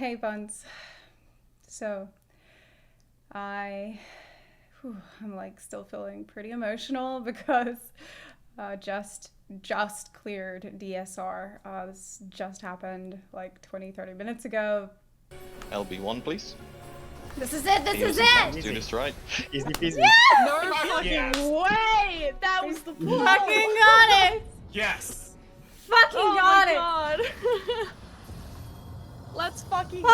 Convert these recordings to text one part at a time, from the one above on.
Hey, Buns. So, I'm like still feeling pretty emotional because just cleared DSR. This just happened like 20-30 minutes ago. LB1, please. This is it. This is it. Let's do this right. Easy peasy. Yes! No fucking way! That was the pull! Fucking got it! Yes! Fucking got it! God. Let's fucking go!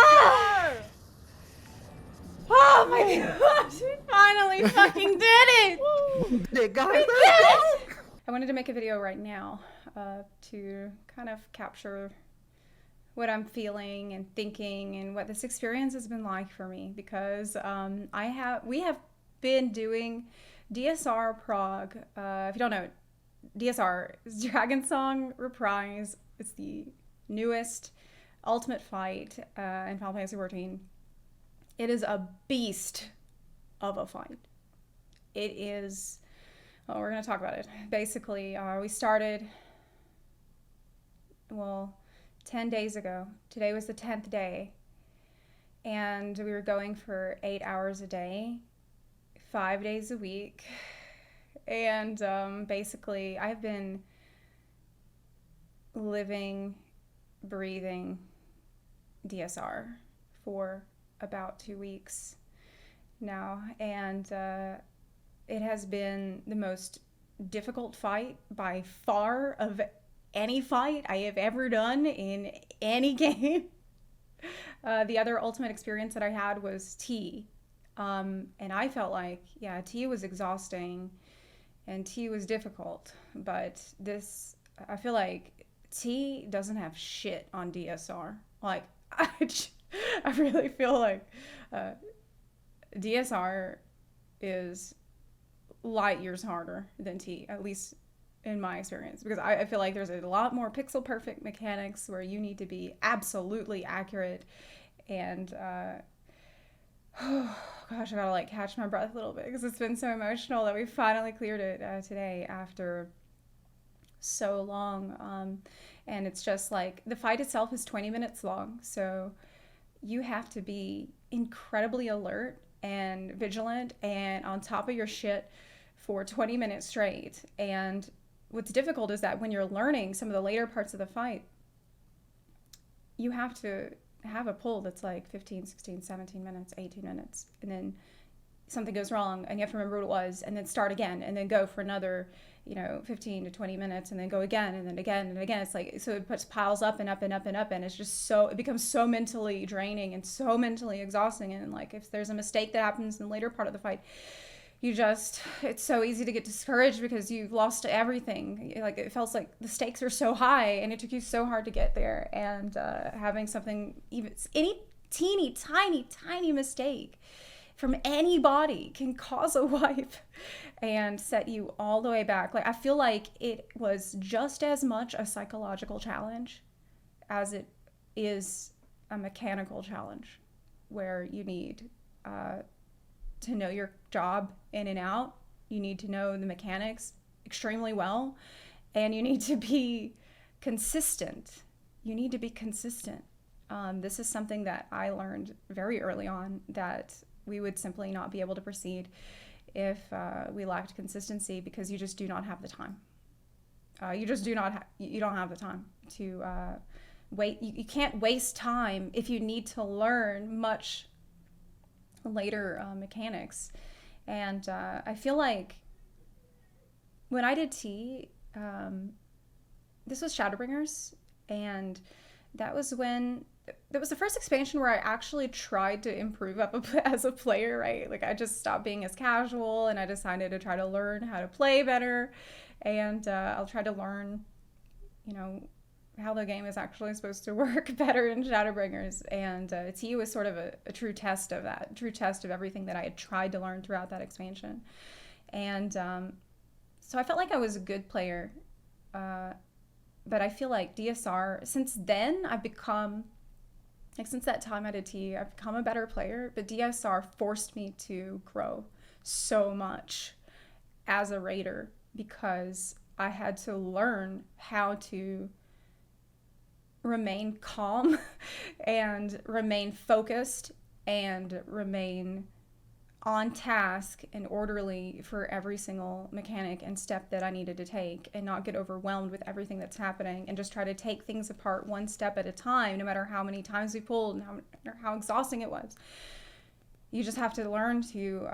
Oh my gosh! We finally fucking did it! They got We it. did it! I wanted to make a video right now to kind of capture what I'm feeling and thinking and what this experience has been like for me, because we have been doing DSR Prague. If you don't know, DSR is Dragon Song Reprise. It's the newest Ultimate Fight in Final Fantasy XIV. It is a beast of a fight. It is, well, we're going to talk about it. Basically, we started, 10 days ago. Today was the 10th day. And we were going for 8 hours a day, 5 days a week. And basically, I've been living, breathing DSR for about 2 weeks now. And it has been the most difficult fight by far of any fight I have ever done in any game. The other ultimate experience that I had was T. And I felt like, yeah, T was exhausting and T was difficult. But this, I feel like T doesn't have shit on DSR. Like, I really feel like DSR is light years harder than T, at least in my experience, because I feel like there's a lot more pixel perfect mechanics where you need to be absolutely accurate. And oh gosh, I gotta like catch my breath a little bit because it's been so emotional that we finally cleared it today after so long. And it's just like the fight itself is 20 minutes long, so you have to be incredibly alert and vigilant and on top of your shit for 20 minutes straight. And what's difficult is that when you're learning some of the later parts of the fight, you have to have a pull that's like 15, 16, 17 minutes, 18 minutes. And then something goes wrong and you have to remember what it was and then start again and then go for another, 15 to 20 minutes and then go again and then again and again. It's like, so it piles up and up and up and up. And it's just it becomes so mentally draining and so mentally exhausting. And like, if there's a mistake that happens in the later part of the fight, it's so easy to get discouraged because you've lost everything. Like, it feels like the stakes are so high and it took you so hard to get there. And having something, even any teeny, tiny mistake from anybody can cause a wipe and set you all the way back. Like, I feel like it was just as much a psychological challenge as it is a mechanical challenge, where you need to know your job in and out. You need to know the mechanics extremely well, and you need to be consistent. This is something that I learned very early on, that we would simply not be able to proceed if we lacked consistency, because you just do not have the time. You don't have the time to wait. You can't waste time if you need to learn much later mechanics. And I feel like when I did T, this was Shadowbringers, and that was the first expansion where I actually tried to improve up as a player, right? Like, I just stopped being as casual and I decided to try to learn how to play better, and I'll try to learn, how the game is actually supposed to work better in Shadowbringers. And T was sort of a true test of that, true test of everything that I had tried to learn throughout that expansion. And so I felt like I was a good player, but I feel like DSR, since then, since that time I did T, I've become a better player, but DSR forced me to grow so much as a raider, because I had to learn how to remain calm and remain focused and remain on task and orderly for every single mechanic and step that I needed to take, and not get overwhelmed with everything that's happening, and just try to take things apart one step at a time, no matter how many times we pulled and how exhausting it was. You just have to learn to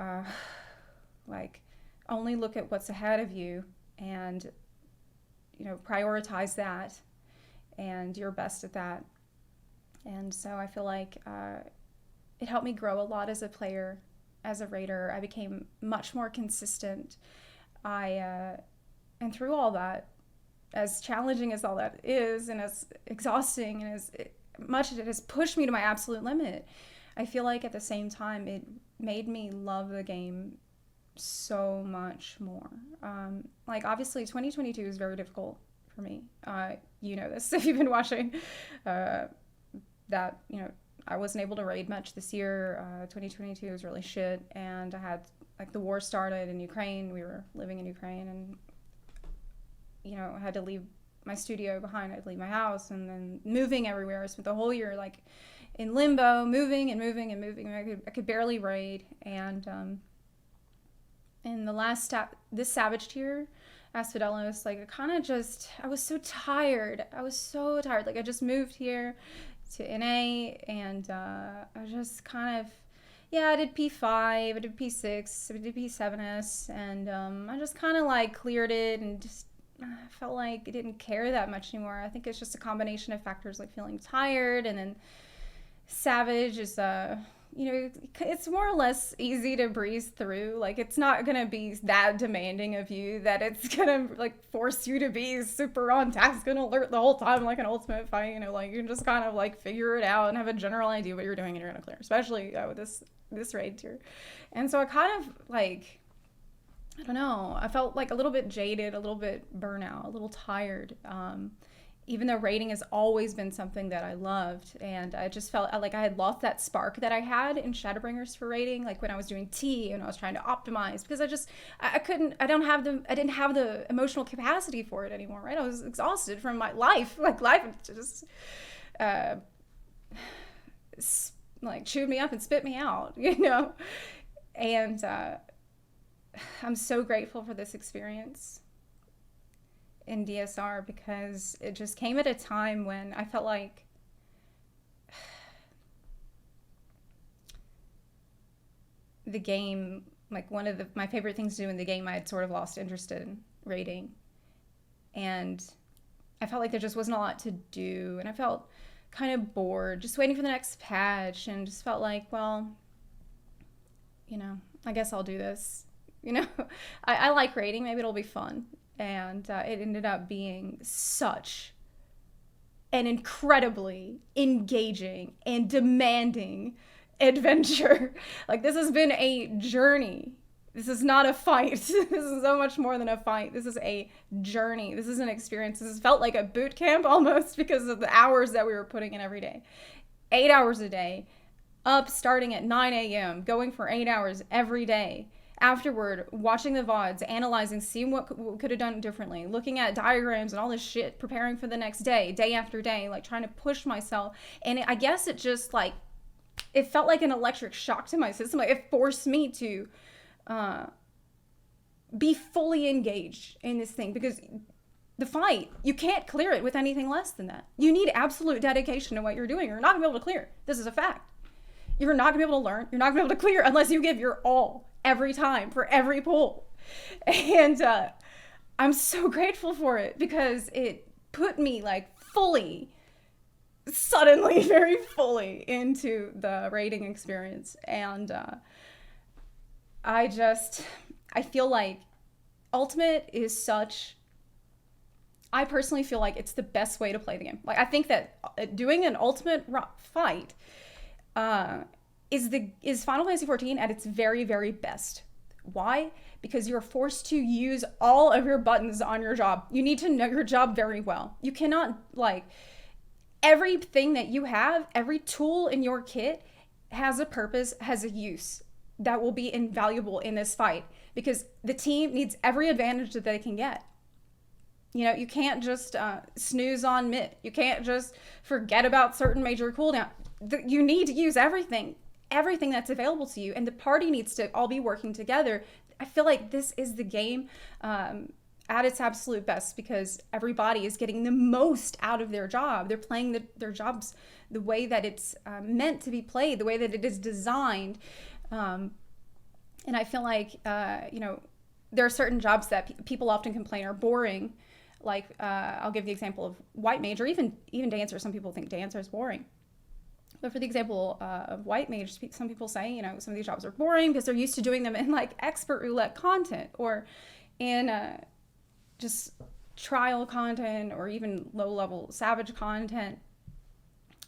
only look at what's ahead of you and, you know, prioritize that, and you're best at that. And so I feel like it helped me grow a lot as a player. As a raider, I became much more consistent. And through all that, as challenging as all that is, and as exhausting, and as much as it has pushed me to my absolute limit, I feel like at the same time, it made me love the game so much more. Obviously, 2022 is very difficult for me. You know this if you've been watching. I wasn't able to raid much this year. 2022 was really shit, and I had, the war started in Ukraine. We were living in Ukraine, and, you know, I had to leave my studio behind. I had to leave my house, and then moving everywhere. I spent the whole year, in limbo, moving and moving and moving. I could barely raid, and in the last this Savage tier, Asphodelos, I was so tired. I just moved here to NA, and I just I did P5, I did P6, I did P7S, and I just cleared it, and just felt like I didn't care that much anymore. I think it's just a combination of factors, like feeling tired, and then Savage is it's more or less easy to breeze through. It's not gonna be that demanding of you that it's gonna force you to be super on task and alert the whole time like an ultimate fight. You can just figure it out and have a general idea what you're doing, and you're gonna clear, especially with this raid tier. And so I I don't know, I felt a little bit jaded, a little bit burnout, a little tired. Even though raiding has always been something that I loved, and I just felt like I had lost that spark that I had in Shadowbringers for raiding, when I was doing T and I was trying to optimize, because I didn't have the emotional capacity for it anymore, right? I was exhausted from my life. Life just chewed me up and spit me out, you know? And I'm so grateful for this experience in DSR, because it just came at a time when I felt like the game, one of my favorite things to do in the game, I had sort of lost interest in raiding, and I felt like there just wasn't a lot to do, and I felt kind of bored just waiting for the next patch, and just felt like, well, I guess I'll do this. I like raiding, maybe it'll be fun. And it ended up being such an incredibly engaging and demanding adventure. This has been a journey. This is not a fight. This is so much more than a fight. This is a journey. This is an experience. This has felt like a boot camp almost, because of the hours that we were putting in every day. 8 hours a day, up starting at 9 a.m., going for 8 hours every day. Afterward, watching the VODs, analyzing, seeing what could have done differently, looking at diagrams and all this shit, preparing for the next day after day, trying to push myself. And I guess it just, it felt like an electric shock to my system. It forced me to be fully engaged in this thing, because the fight, you can't clear it with anything less than that. You need absolute dedication to what you're doing. You're not going to be able to clear. This is a fact. You're not going to be able to learn. You're not going to be able to clear unless you give your all. Every time, for every pull. And I'm so grateful for it, because it put me suddenly very fully into the raiding experience. And I feel like Ultimate is I personally feel like it's the best way to play the game. I think that doing an Ultimate fight is Final Fantasy XIV at its very, very best. Why? Because you're forced to use all of your buttons on your job. You need to know your job very well. You cannot, everything that you have, every tool in your kit has a purpose, has a use that will be invaluable in this fight, because the team needs every advantage that they can get. You know, you can't just snooze on mid. You can't just forget about certain major cooldown. You need to use everything that's available to you, and the party needs to all be working together. I feel like this is the game at its absolute best because everybody is getting the most out of their job. They're playing their jobs the way that it's meant to be played, the way that it is designed. And I feel like, you know, there are certain jobs that people often complain are boring. Like, I'll give the example of white mage or even dancer. Some people think dancer is boring. But for the example of white mage, some people say, you know, some of these jobs are boring because they're used to doing them in like expert roulette content or in just trial content or even low level savage content.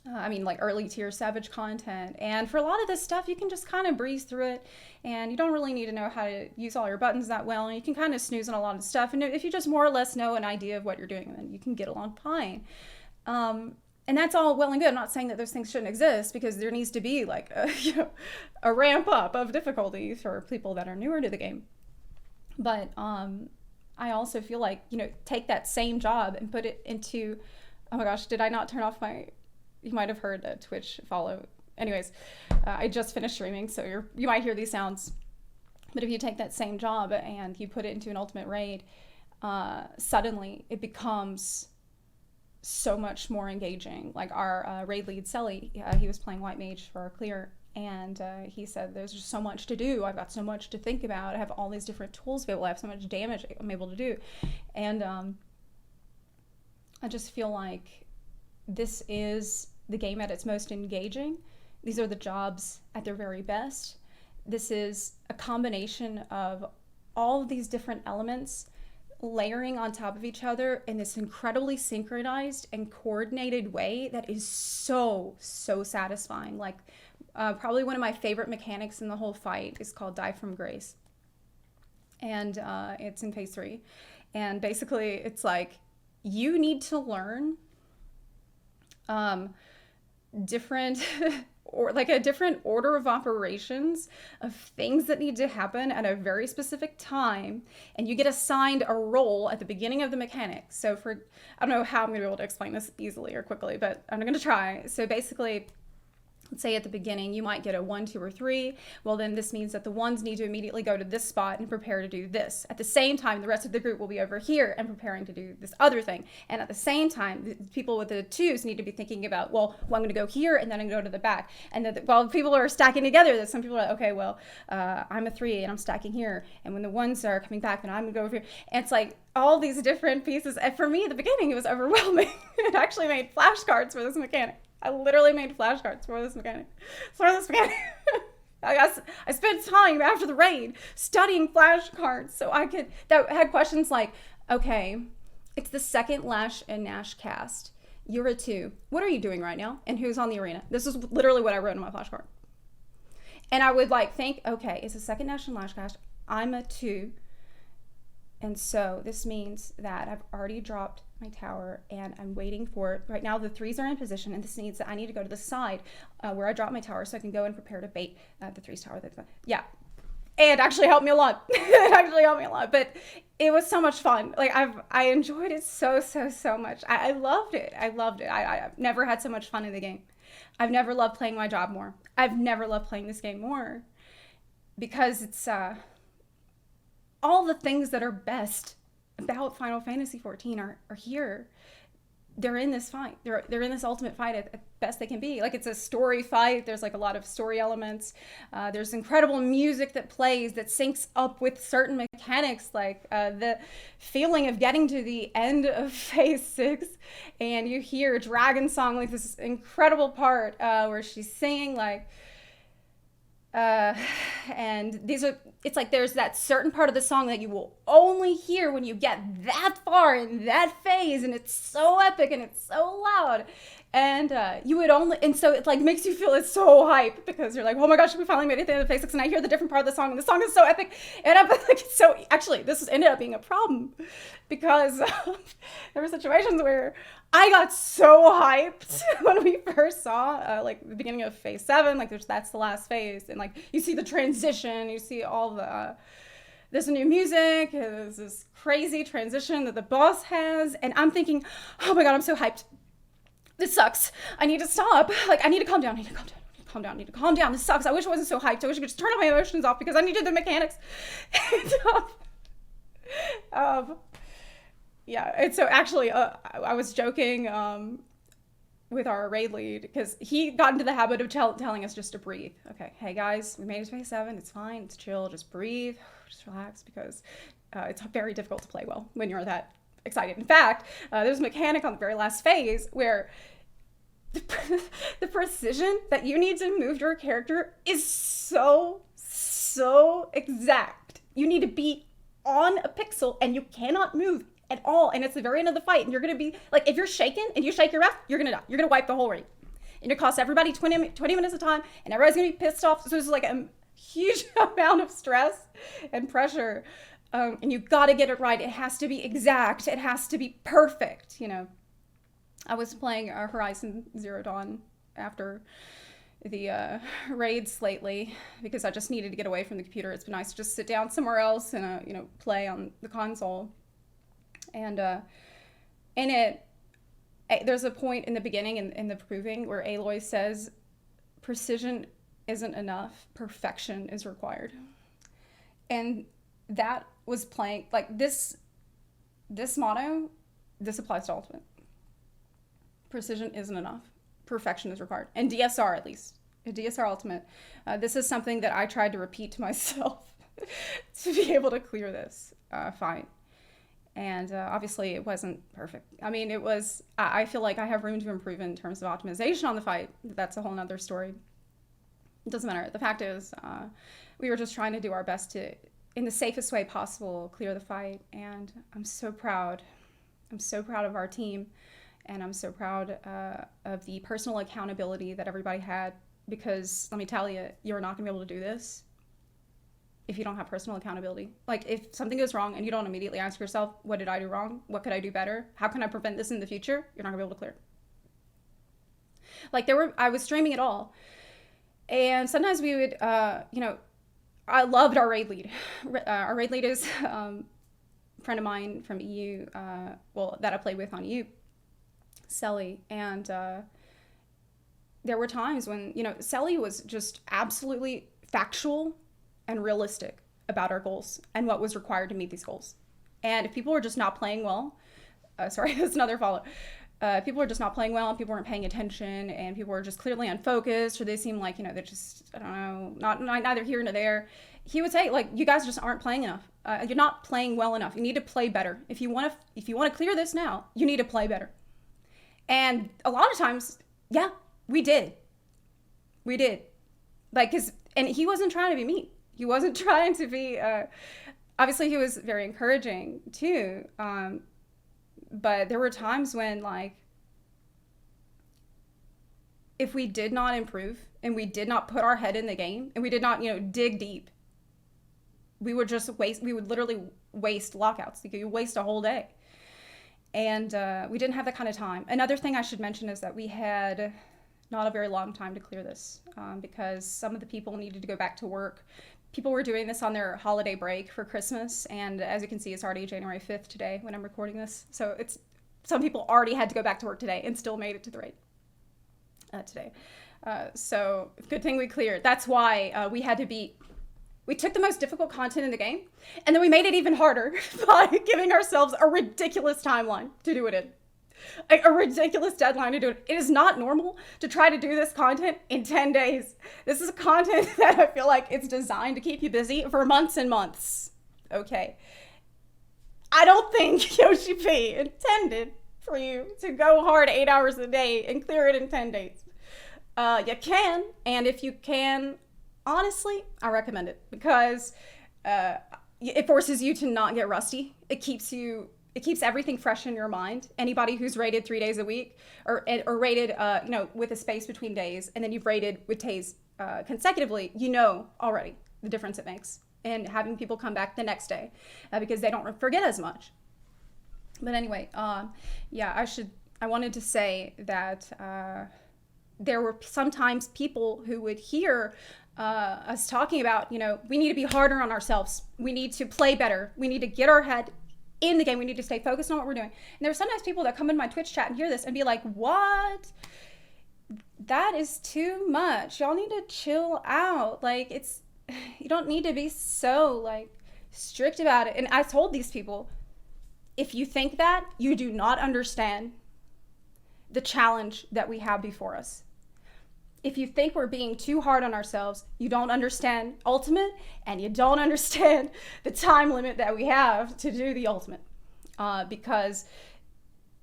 I mean, like early tier savage content. And for a lot of this stuff, you can just kind of breeze through it and you don't really need to know how to use all your buttons that well. And you can kind of snooze on a lot of stuff. And if you just more or less know an idea of what you're doing, then you can get along fine. And that's all well and good. I'm not saying that those things shouldn't exist because there needs to be like a ramp up of difficulty for people that are newer to the game. But I also feel like, you know, take that same job and put it into, oh my gosh, did I not turn off my... You might have heard a Twitch follow. Anyways, I just finished streaming, so you might hear these sounds. But if you take that same job and you put it into an ultimate raid, suddenly it becomes so much more engaging. Like our raid lead, Selly, he was playing white mage for our clear, and he said, there's just so much to do. I've got so much to think about. I have all these different tools available. I have so much damage I'm able to do. And I just feel like this is the game at its most engaging. These are the jobs at their very best. This is a combination of all of these different elements layering on top of each other in this incredibly synchronized and coordinated way that is so satisfying. Like probably one of my favorite mechanics in the whole fight is called Die from Grace. And it's in phase 3. And basically it's like you need to learn different or like a different order of operations of things that need to happen at a very specific time, and you get assigned a role at the beginning of the mechanic. So I don't know how I'm gonna be able to explain this easily or quickly, but I'm gonna try. So basically, let's say at the beginning you might get a 1, 2, or 3. Well, then this means that the 1s need to immediately go to this spot and prepare to do this. At the same time, the rest of the group will be over here and preparing to do this other thing. And at the same time, the people with the 2s need to be thinking about, well I'm going to go here and then I'm going to go to the back. And while people are stacking together, that some people are like, okay, well, I'm a 3 and I'm stacking here. And when the 1s are coming back, then I'm going to go over here. And it's like all these different pieces. And for me, at the beginning, it was overwhelming. It actually made flashcards for this mechanic. I literally made flashcards for this mechanic. I spent time after the raid studying flashcards so that had questions like, okay, it's the second Lash and Nash cast. You're a 2. What are you doing right now? And who's on the arena? This is literally what I wrote in my flashcard. And I would like think, okay, it's the second Nash and Lash cast. I'm a 2. And so this means that I've already dropped my tower and I'm waiting for, right now the 3s are in position, and this means that I need to go to the side where I dropped my tower so I can go and prepare to bait the 3's tower. Yeah. And actually helped me a lot. But it was so much fun. Like I enjoyed it so much. I loved it. I've never had so much fun in the game. I've never loved playing my job more. I've never loved playing this game more because it's all the things that are best about Final Fantasy XIV are here. They're in this fight. They're in this ultimate fight at best they can be. Like, it's a story fight. There's like a lot of story elements. There's incredible music that plays that syncs up with certain mechanics, like the feeling of getting to the end of phase 6 and you hear Dragon Song, like this incredible part where she's singing like and it's like there's that certain part of the song that you will only hear when you get that far in that phase, and it's so epic and it's so loud, and so it like makes you feel it's so hype because you're like, oh my gosh, we finally made it to the end of phase 6, and I hear the different part of the song, and the song is so epic, and I'm like, so actually this ended up being a problem because there were situations where I got so hyped when we first saw like the beginning of phase 7, like that's the last phase, and like you see the transition, you see all there's new music, there's this crazy transition that the boss has, and I'm thinking, oh my god, I'm so hyped. This sucks. I need to stop. Like, I need to calm down. I need to calm down. This sucks. I wish I wasn't so hyped. I wish I could just turn all my emotions off because I needed the mechanics. Yeah, and so actually, I was joking with our raid lead because he got into the habit of telling us just to breathe. Okay, hey guys, we made it to phase 7. It's fine. It's chill. Just breathe. Just relax because it's very difficult to play well when you're that excited. In fact, there's a mechanic on the very last phase where the precision that you need to move your character is so exact. You need to be on a pixel and you cannot move at all, and it's the very end of the fight, and you're gonna be like, if you're shaken and you shake your ref, you're gonna die. You're gonna wipe the whole raid, and it costs everybody 20 minutes of time, and everybody's gonna be pissed off. So it's like a huge amount of stress and pressure, and you gotta get it right. It has to be exact. It has to be perfect. You know, I was playing Horizon Zero Dawn after the raids lately because I just needed to get away from the computer. It's been nice to just sit down somewhere else and play on the console. And in it, there's a point in the beginning in the proving where Aloy says, precision isn't enough, perfection is required. And that was playing, like this motto, this applies to Ultimate. Precision isn't enough, perfection is required. And DSR at least, DSR Ultimate. This is something that I tried to repeat to myself to be able to clear this fight. And obviously it wasn't perfect. I mean, it was, I feel like I have room to improve in terms of optimization on the fight. That's a whole nother story. It doesn't matter. The fact is, we were just trying to do our best to, in the safest way possible, clear the fight. And I'm so proud. I'm so proud of our team. And I'm so proud of the personal accountability that everybody had. Because let me tell you, you're not gonna be able to do this if you don't have personal accountability. Like, if something goes wrong and you don't immediately ask yourself, what did I do wrong? What could I do better? How can I prevent this in the future? You're not gonna be able to clear it. Like, I was streaming it all. And sometimes we would, I loved our raid lead. Our raid lead is a friend of mine from EU, that I play with on EU, Selly. And there were times when, Selly was just absolutely factual and realistic about our goals and what was required to meet these goals. And if people were just not playing well, that's another follow. People were just not playing well and people weren't paying attention and people were just clearly unfocused or they seemed like, they're just, I don't know, neither here nor there. He would say, like, you guys just aren't playing enough. You're not playing well enough. You need to play better. If you want to clear this now, you need to play better. And a lot of times, yeah, we did. Like, and he wasn't trying to be mean. He wasn't trying to be, obviously he was very encouraging too. But there were times when, like, if we did not improve and we did not put our head in the game and we did not, dig deep, we would literally waste lockouts. You could waste a whole day. And we didn't have that kind of time. Another thing I should mention is that we had not a very long time to clear this because some of the people needed to go back to work. People were doing this on their holiday break for Christmas, and as you can see, it's already January 5th today when I'm recording this. So some people already had to go back to work today and still made it to the raid today. So good thing we cleared. That's why we took the most difficult content in the game, and then we made it even harder by giving ourselves a ridiculous timeline to do it in. A ridiculous deadline to do it. It is not normal to try to do this content in 10 days. This is content that I feel like it's designed to keep you busy for months and months. Okay. I don't think Yoshi P intended for you to go hard 8 hours a day and clear it in 10 days. You can, and if you can, honestly, I recommend it because it forces you to not get rusty. It keeps everything fresh in your mind. Anybody who's rated 3 days a week or rated, with a space between days, and then you've rated with days consecutively, already the difference it makes in having people come back the next day because they don't forget as much. But anyway, I wanted to say that there were sometimes people who would hear us talking about, we need to be harder on ourselves. We need to play better. We need to get our head in the game. We need to stay focused on what we're doing. And there's sometimes people that come in my Twitch chat and hear this and be like, what? That is too much. Y'all need to chill out. Like, you don't need to be so like strict about it. And I told these people, if you think that, you do not understand the challenge that we have before us. If you think we're being too hard on ourselves, you don't understand Ultimate, and you don't understand the time limit that we have to do the Ultimate. Because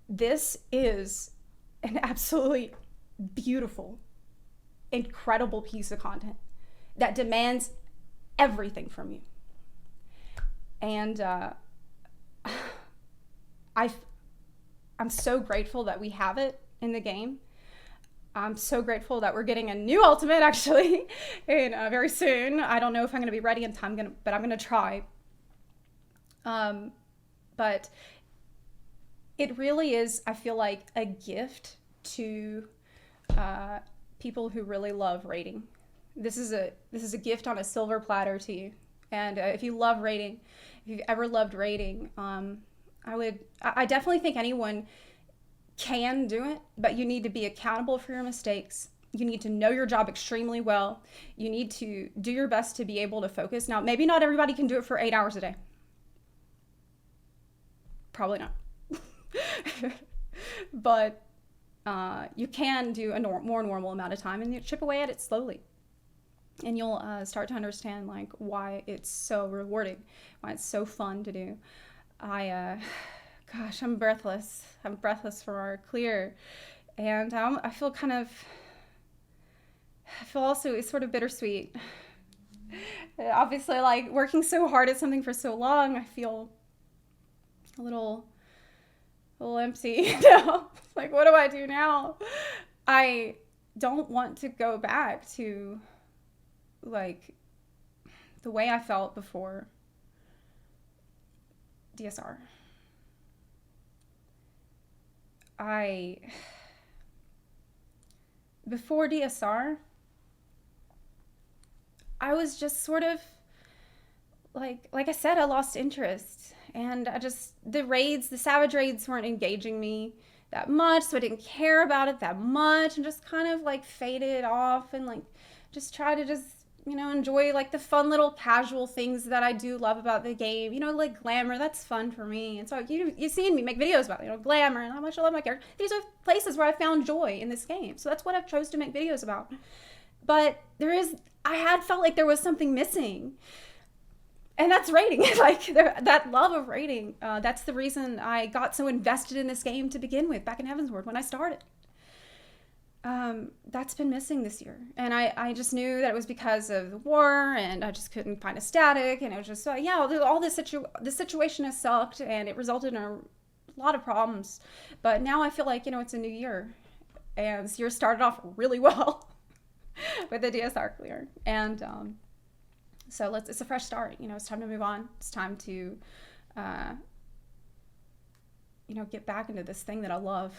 this is an absolutely beautiful, incredible piece of content that demands everything from you. And I'm so grateful that we have it in the game. I'm so grateful that we're getting a new Ultimate actually in very soon. I don't know if I'm going to be ready in time, but I'm going to try. But it really is, I feel like, a gift to people who really love raiding. This is a gift on a silver platter to you. And if you love raiding, if you've ever loved raiding, I definitely think anyone can do it, but you need to be accountable for your mistakes. You need to know your job extremely well. You need to do your best to be able to focus. Now, maybe not everybody can do it for 8 hours a day. Probably not. But you can do a more normal amount of time, and you chip away at it slowly. And you'll start to understand like why it's so rewarding, why it's so fun to do. Gosh, I'm breathless. I'm breathless for our clear. And I feel also it's sort of bittersweet. Obviously, like working so hard at something for so long, I feel a little empty. Like, what do I do now? I don't want to go back to like the way I felt before DSR. Before DSR, I was just sort of like I said, I lost interest, and the raids, the savage raids weren't engaging me that much, so I didn't care about it that much, and just kind of like faded off and like just try to enjoy like the fun little casual things that I do love about the game, like glamour. That's fun for me. And so you've seen me make videos about, glamour and how much I love my character. These are places where I found joy in this game. So that's what I've chose to make videos about. But I felt like there was something missing. And that's raiding. Like that love of raiding. That's the reason I got so invested in this game to begin with back in Heavensward when I started. That's been missing this year. And I just knew that it was because of the war, and I just couldn't find a static, and it was just, all this situation has sucked, and it resulted in a lot of problems. But now I feel like, it's a new year, and this year started off really well with the DSR clear. And so it's a fresh start. It's time to move on. It's time to, get back into this thing that I love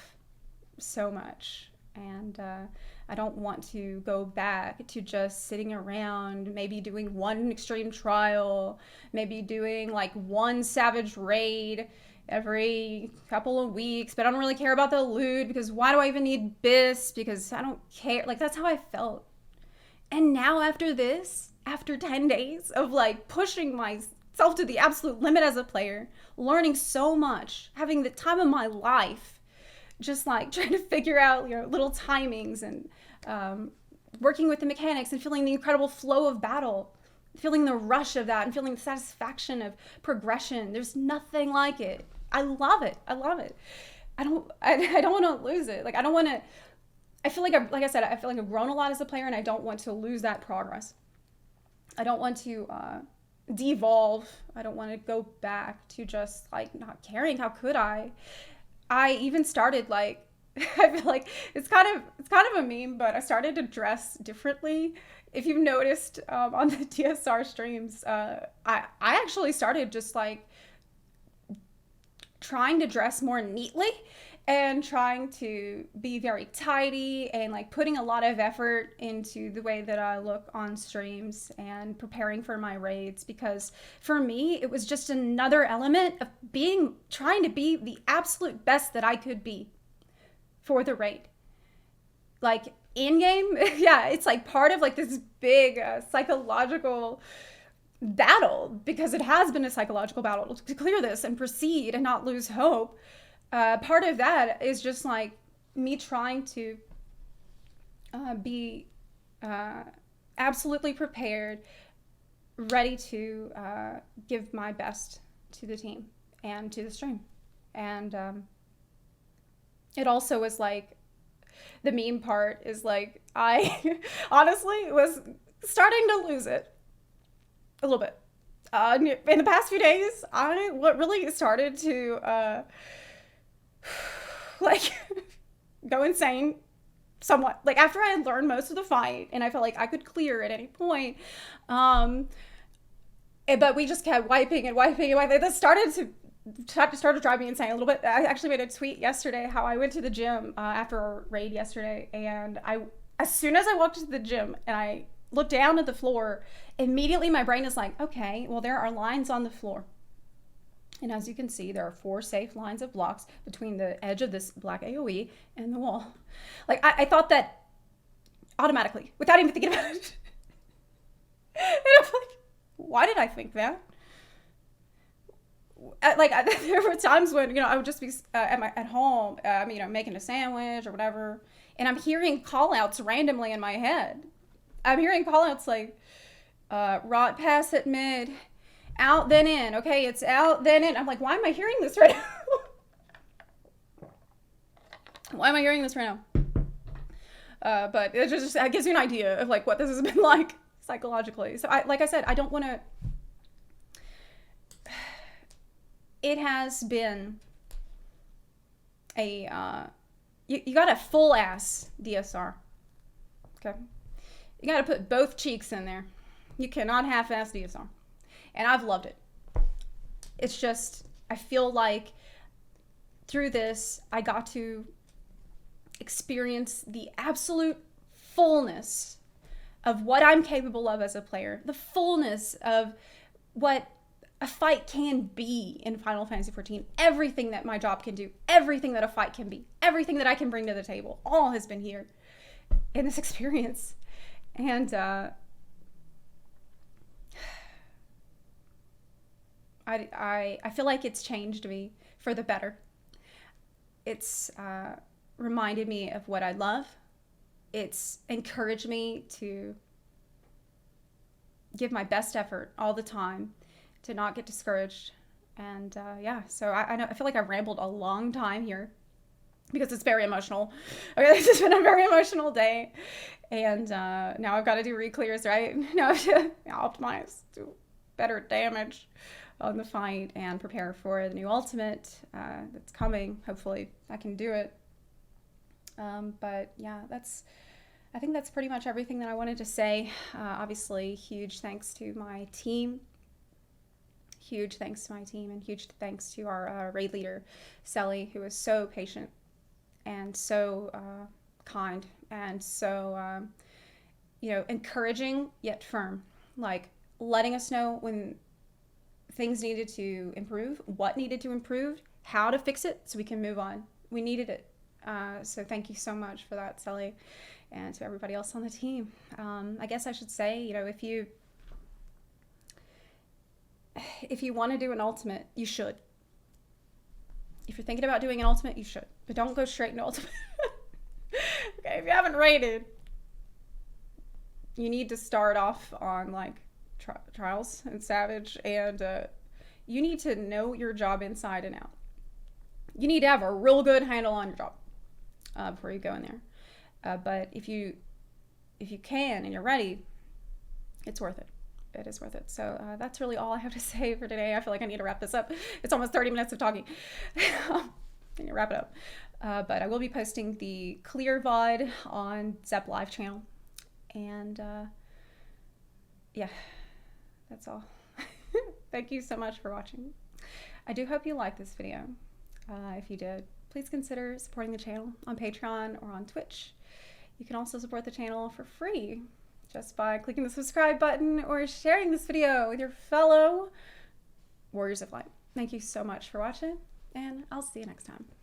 so much. And I don't want to go back to just sitting around, maybe doing one extreme trial, maybe doing like one savage raid every couple of weeks, but I don't really care about the loot, because why do I even need BIS? Because I don't care. Like, that's how I felt. And now after 10 days of like pushing myself to the absolute limit as a player, learning so much, having the time of my life, just like trying to figure out little timings and working with the mechanics and feeling the incredible flow of battle, feeling the rush of that, and feeling the satisfaction of progression. There's nothing like it. I love it. I don't want to lose it. Like, I don't want to. I feel like I said, I feel like I've grown a lot as a player, and I don't want to lose that progress. I don't want to devolve. I don't want to go back to just like not caring. How could I? I even started like, I feel like it's kind of a meme, but I started to dress differently. If you've noticed on the DSR streams, I actually started just like trying to dress more neatly and trying to be very tidy and like putting a lot of effort into the way that I look on streams and preparing for my raids, because for me it was just another element of trying to be the absolute best that I could be for the raid. Like in game, yeah, it's like part of like this big psychological battle, because it has been a psychological battle to clear this and proceed and not lose hope. Part of that is just like me trying to be absolutely prepared, ready to give my best to the team and to the stream. And it also was like, the meme part is like, I honestly was starting to lose it a little bit. In the past few days, what really started to like go insane somewhat. Like after I had learned most of the fight and I felt like I could clear at any point, but we just kept wiping and wiping and wiping. That started to drive me insane a little bit. I actually made a tweet yesterday how I went to the gym after our raid yesterday, and as soon as I walked to the gym and I looked down at the floor, immediately my brain is like, okay, well, there are lines on the floor. And as you can see, there are 4 safe lines of blocks between the edge of this black AoE and the wall. Like, I thought that automatically, without even thinking about it. And I'm like, why did I think that? There were times when, I would just be at home, making a sandwich or whatever, and I'm hearing call-outs randomly in my head. I'm hearing call-outs like, rot pass at mid, out then in. Okay, it's out then in. I'm like, why am I hearing this right now? Why am I hearing this right now? But it just gives you an idea of like what this has been like psychologically. So like I said, I don't want to. It has been a you got a full ass DSR. Okay, you got to put both cheeks in there. You cannot half-ass DSR, and I've loved it. It's just, I feel like through this I got to experience the absolute fullness of what I'm capable of as a player, the fullness of what a fight can be in Final Fantasy XIV, everything that my job can do, everything that a fight can be, everything that I can bring to the table, all has been here in this experience. And I feel like it's changed me for the better. It's reminded me of what I love. It's encouraged me to give my best effort all the time, to not get discouraged. And so I feel like I rambled a long time here because it's very emotional. Okay, this has been a very emotional day. And now I've got to do re-clears, right? Now I have to optimize, do better damage on the fight, and prepare for the new ultimate that's coming. Hopefully I can do it. But yeah, I think that's pretty much everything that I wanted to say. Obviously, huge thanks to my team. Huge thanks to my team, and huge thanks to our raid leader, Lesley, who was so patient and so kind and so, encouraging yet firm. Like, letting us know when things needed to improve, what needed to improve, how to fix it so we can move on. We needed it. So thank you so much for that, Lesley, and to everybody else on the team. I guess I should say, if you want to do an ultimate, you should. If you're thinking about doing an ultimate, you should. But don't go straight into ultimate. Okay, if you haven't rated, you need to start off on like Trials and Savage, and you need to know your job inside and out. You need to have a real good handle on your job before you go in there. But if you can and you're ready, it's worth it. It is worth it. So that's really all I have to say for today. I feel like I need to wrap this up. It's almost 30 minutes of talking. I need to wrap it up. But I will be posting the clear VOD on Zep Live channel. And yeah, that's all. Thank you so much for watching. I do hope you liked this video. If you did, please consider supporting the channel on Patreon or on Twitch. You can also support the channel for free just by clicking the subscribe button or sharing this video with your fellow Warriors of Light. Thank you so much for watching, and I'll see you next time.